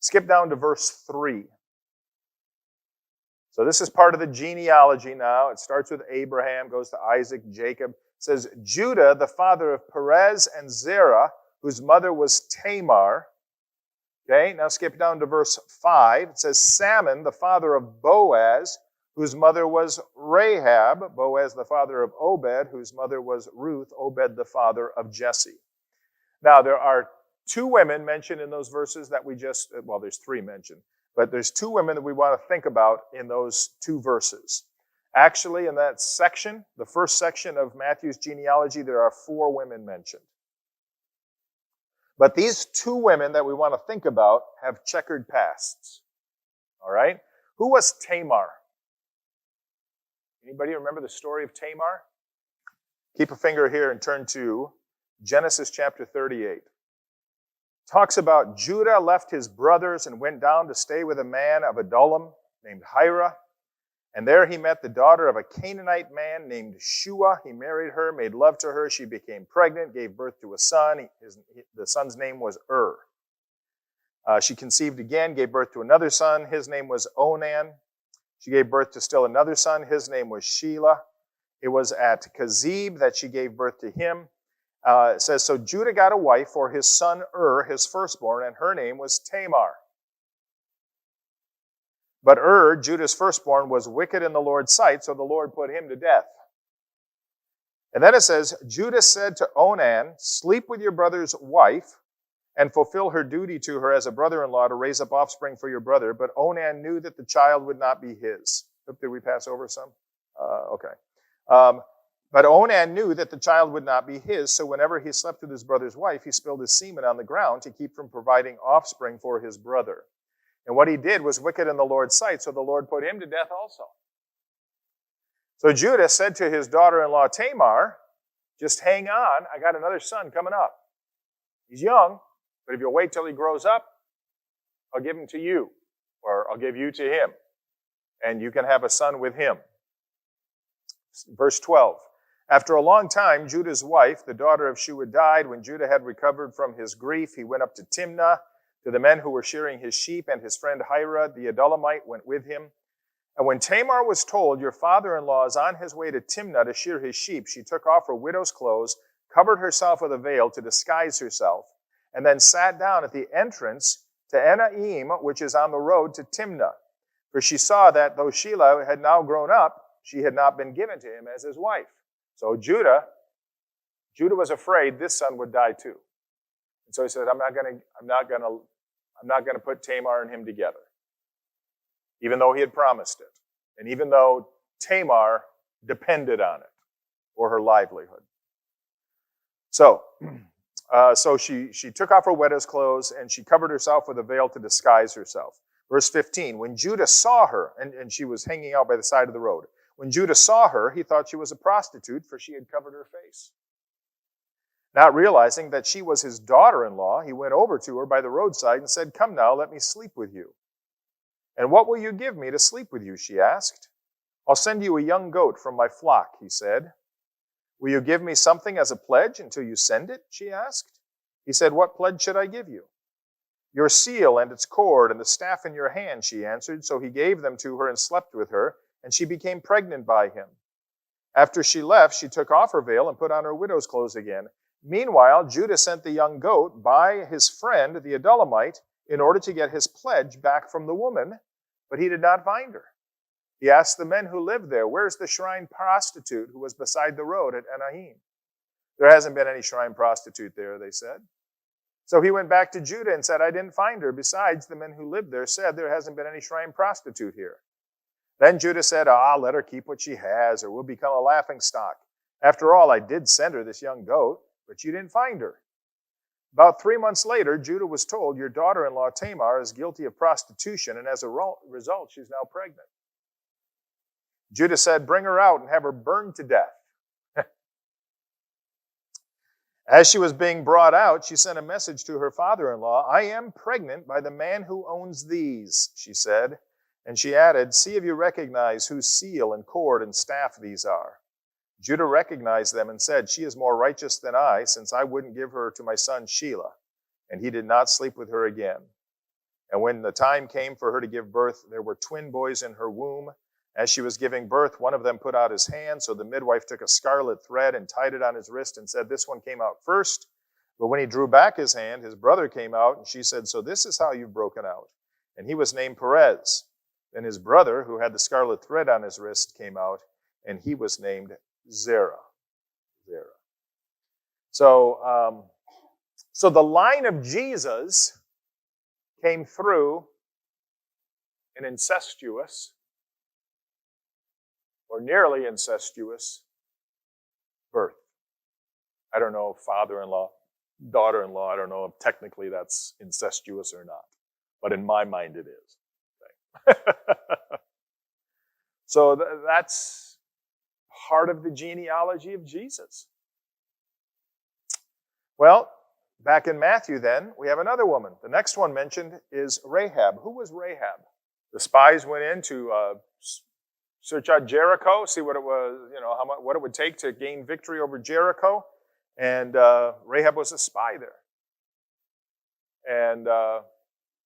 Skip down to verse 3. So this is part of the genealogy now. It starts with Abraham, goes to Isaac, Jacob. It says, Judah, the father of Perez and Zerah, whose mother was Tamar. Okay, now skip down to verse 5. It says, Salmon, the father of Boaz, whose mother was Rahab. Boaz, the father of Obed, whose mother was Ruth. Obed, the father of Jesse. Now, there are two women mentioned in those verses that there's three mentioned. But there's two women that we want to think about in those two verses. Actually, in that section, the first section of Matthew's genealogy, there are four women mentioned. But these two women that we want to think about have checkered pasts. All right? Who was Tamar? Anybody remember the story of Tamar? Keep a finger here and turn to Genesis chapter 38. Talks about Judah left his brothers and went down to stay with a man of Adullam named Hira. And there he met the daughter of a Canaanite man named Shua. He married her, made love to her. She became pregnant, gave birth to a son. The son's name was She conceived again, gave birth to another son. His name was Onan. She gave birth to still another son. His name was Shelah. It was at Kazib that she gave birth to him. It says, so Judah got a wife for his son his firstborn, and her name was Tamar. But Judah's firstborn, was wicked in the Lord's sight, so the Lord put him to death. And then it says, Judah said to Onan, sleep with your brother's wife, and fulfill her duty to her as a brother-in-law to raise up offspring for your brother. But Onan knew that the child would not be his. Did we pass over some? Okay. But Onan knew that the child would not be his, so whenever he slept with his brother's wife, he spilled his semen on the ground to keep from providing offspring for his brother. And what he did was wicked in the Lord's sight, so the Lord put him to death also. So Judah said to his daughter-in-law Tamar, just hang on, I got another son coming up. He's young, but if you'll wait till he grows up, I'll give him to you, or I'll give you to him, and you can have a son with him. Verse 12. After a long time, Judah's wife, the daughter of Shua, died. When Judah had recovered from his grief, he went up to Timnah to the men who were shearing his sheep, and his friend Hira, the Adullamite, went with him. And when Tamar was told, your father-in-law is on his way to Timnah to shear his sheep, she took off her widow's clothes, covered herself with a veil to disguise herself, and then sat down at the entrance to Enaim, which is on the road to Timnah. For she saw that though Shelah had now grown up, she had not been given to him as his wife. So Judah was afraid this son would die too. And so he said, I'm not going to put Tamar and him together. Even though he had promised it. And even though Tamar depended on it for her livelihood. So she took off her widow's clothes and she covered herself with a veil to disguise herself. Verse 15, when Judah saw her, and she was hanging out by the side of the road. When Judah saw her, he thought she was a prostitute, for she had covered her face. Not realizing that she was his daughter-in-law, he went over to her by the roadside and said, come now, let me sleep with you. And what will you give me to sleep with you, she asked. I'll send you a young goat from my flock, he said. Will you give me something as a pledge until you send it, she asked. He said, what pledge should I give you? Your seal and its cord and the staff in your hand, she answered. So he gave them to her and slept with her, and she became pregnant by him. After she left, she took off her veil and put on her widow's clothes again. Meanwhile, Judah sent the young goat by his friend, the Adullamite, in order to get his pledge back from the woman, but he did not find her. He asked the men who lived there, where's the shrine prostitute who was beside the road at Enaim? There hasn't been any shrine prostitute there, they said. So he went back to Judah and said, I didn't find her. Besides, the men who lived there said there hasn't been any shrine prostitute here. Then Judah said, let her keep what she has, or we'll become a laughingstock. After all, I did send her this young goat, but you didn't find her. About 3 months later, Judah was told, your daughter-in-law Tamar is guilty of prostitution, and as a result, she's now pregnant. Judah said, bring her out and have her burned to death. As she was being brought out, she sent a message to her father-in-law, I am pregnant by the man who owns these, she said. And she added, see if you recognize whose seal and cord and staff these are. Judah recognized them and said, she is more righteous than I, since I wouldn't give her to my son Shelah. And he did not sleep with her again. And when the time came for her to give birth, there were twin boys in her womb. As she was giving birth, one of them put out his hand. So the midwife took a scarlet thread and tied it on his wrist and said, "This one came out first." But when he drew back his hand, his brother came out, and she said, "So this is how you've broken out." And he was named Perez. Then his brother, who had the scarlet thread on his wrist, came out, and he was named Zerah. So the line of Jesus came through an incestuous, or nearly incestuous, birth. I don't know if father-in-law, daughter-in-law, I don't know if technically that's incestuous or not. But in my mind it is. So that's part of the genealogy of Jesus. Well, back in Matthew then, we have another woman. The next one mentioned is Rahab. Who was Rahab? The spies went in to search out Jericho, see what it was, what it would take to gain victory over Jericho. And Rahab was a spy there. And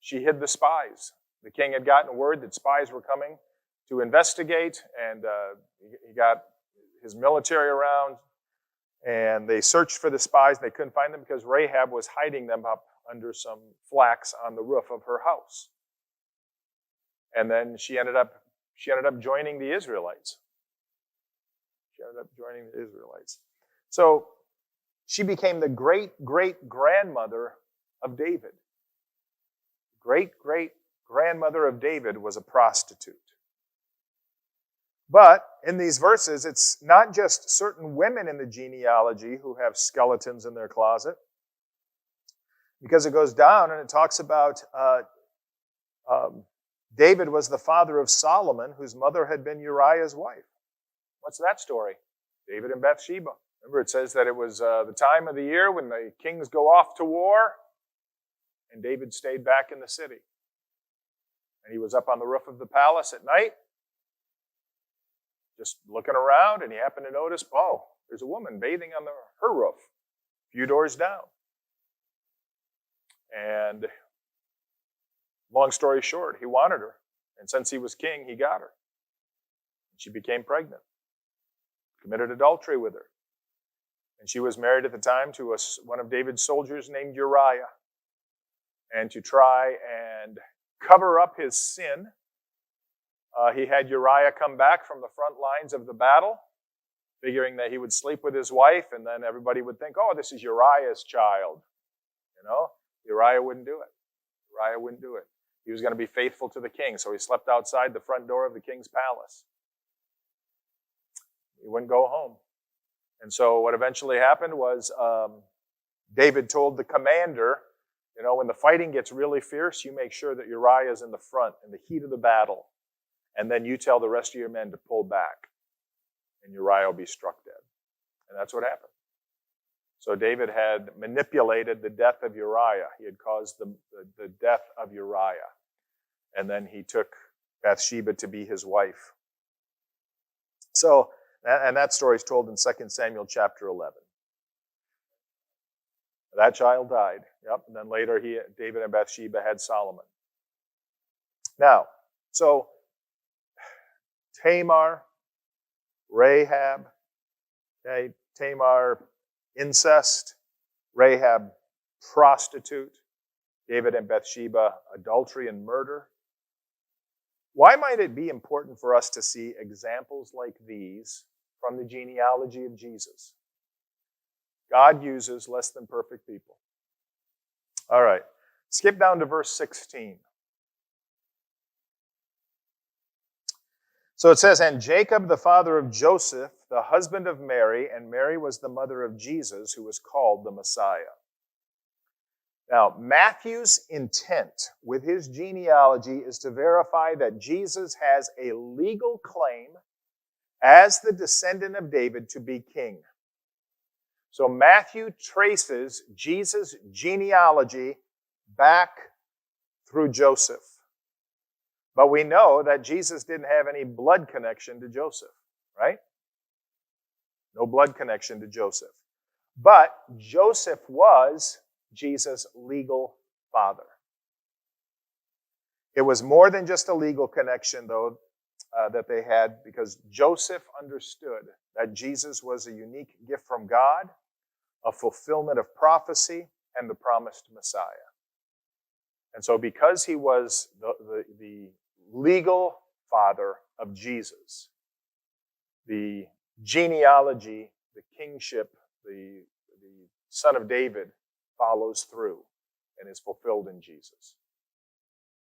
she hid the spies. The king had gotten word that spies were coming to investigate, and he got his military around, and they searched for the spies. They couldn't find them because Rahab was hiding them up under some flax on the roof of her house. And then she ended up joining the Israelites. So she became the great-great-grandmother of David. Great-great-grandmother of David was a prostitute. But in these verses, it's not just certain women in the genealogy who have skeletons in their closet, because it goes down and it talks about David was the father of Solomon, whose mother had been Uriah's wife. What's that story? David and Bathsheba. Remember, it says that it was the time of the year when the kings go off to war, and David stayed back in the city. And he was up on the roof of the palace at night, just looking around, and he happened to notice, there's a woman bathing on her roof, a few doors down. And long story short, he wanted her. And since he was king, he got her. She became pregnant, committed adultery with her. And she was married at the time to one of David's soldiers named Uriah. And to try and cover up his sin, he had Uriah come back from the front lines of the battle, figuring that he would sleep with his wife, and then everybody would think, this is Uriah's child. Uriah wouldn't do it. He was going to be faithful to the king, so he slept outside the front door of the king's palace. He wouldn't go home. And so what eventually happened was David told the commander, when the fighting gets really fierce, you make sure that Uriah is in the front in the heat of the battle. And then you tell the rest of your men to pull back. And Uriah will be struck dead. And that's what happened. So David had manipulated the death of Uriah. He had caused the death of Uriah. And then he took Bathsheba to be his wife. So, and that story is told in 2 Samuel chapter 11. That child died. Yep. And then later, David and Bathsheba had Solomon. Now, so Tamar, Rahab, okay, Tamar, incest, Rahab, prostitute, David and Bathsheba, adultery and murder. Why might it be important for us to see examples like these from the genealogy of Jesus? God uses less than perfect people. All right, skip down to verse 16. So it says, "And Jacob, the father of Joseph, the husband of Mary, and Mary was the mother of Jesus, who was called the Messiah." Now, Matthew's intent with his genealogy is to verify that Jesus has a legal claim as the descendant of David to be king. So Matthew traces Jesus' genealogy back through Joseph. But we know that Jesus didn't have any blood connection to Joseph, right? No blood connection to Joseph. But Joseph was Jesus' legal father. It was more than just a legal connection, though, that they had, because Joseph understood that Jesus was a unique gift from God, a fulfillment of prophecy, and the promised Messiah. And so because he was the legal father of Jesus, the genealogy, the kingship, the son of David follows through and is fulfilled in Jesus.